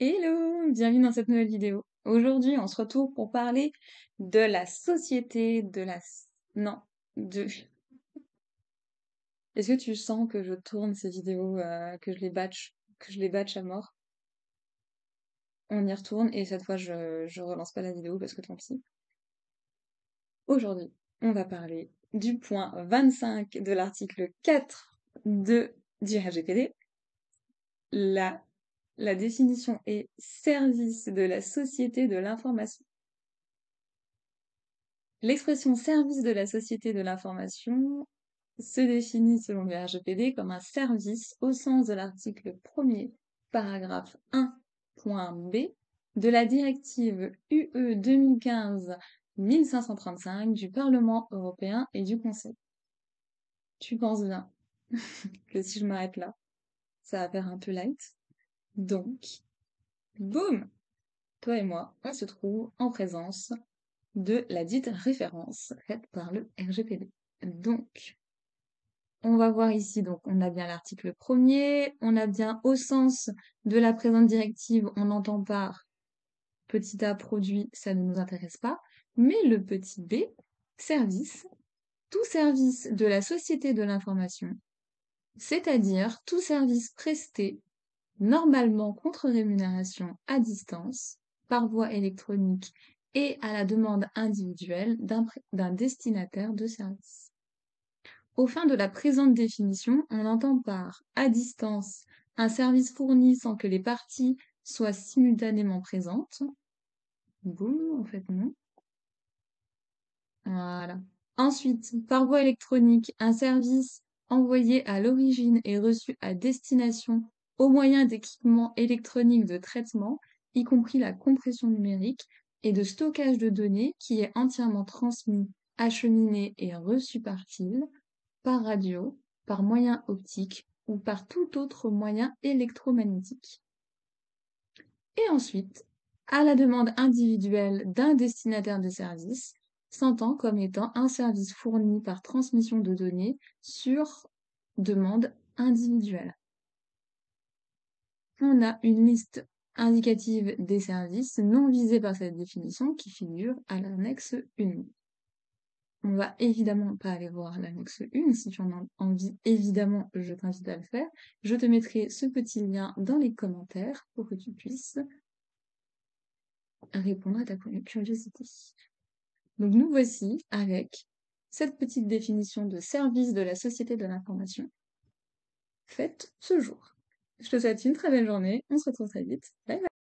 Hello, bienvenue dans cette nouvelle vidéo. Aujourd'hui, on se retrouve pour parler de la société, Non, de... Est-ce que tu sens que je tourne ces vidéos, que je les batch à mort? On y retourne et cette fois, je relance pas la vidéo parce que tant pis. Aujourd'hui, on va parler du point 25 de l'article 4 du RGPD. La, la définition est service de la société de l'information. L'expression service de la société de l'information se définit selon le RGPD comme un service au sens de l'article 1er, paragraphe 1.b de la directive UE 2015-1535 du Parlement européen et du Conseil. Tu penses bien que si je m'arrête là, ça va faire un peu light. Donc, boum, toi et moi, on se trouve en présence de la dite référence faite par le RGPD. Donc, on va voir ici, donc on a bien l'article 1er, on a bien au sens de la présente directive, on entend par petit a produit, ça ne nous intéresse pas, mais le petit b, service, tout service de la société de l'information, c'est-à-dire tout service presté normalement contre rémunération à distance, par voie électronique et à la demande individuelle d'un destinataire de service. Aux fins de la présente définition, on entend par à distance un service fourni sans que les parties soient simultanément présentes. Boum, en fait non. Voilà. Ensuite, par voie électronique, un service envoyé à l'origine et reçu à destination au moyen d'équipements électroniques de traitement, y compris la compression numérique, et de stockage de données qui est entièrement transmis, acheminé et reçu par fil, par radio, par moyen optique ou par tout autre moyen électromagnétique. Et ensuite, à la demande individuelle d'un destinataire de service, s'entend comme étant un service fourni par transmission de données sur demande individuelle. On a une liste indicative des services non visés par cette définition qui figure à l'annexe 1. On va évidemment pas aller voir l'annexe 1, si tu en as envie, évidemment, je t'invite à le faire. Je te mettrai ce petit lien dans les commentaires pour que tu puisses répondre à ta curiosité. Donc nous voici avec cette petite définition de service de la société de l'information faite ce jour. Je te souhaite une très belle journée, on se retrouve très vite. Bye bye.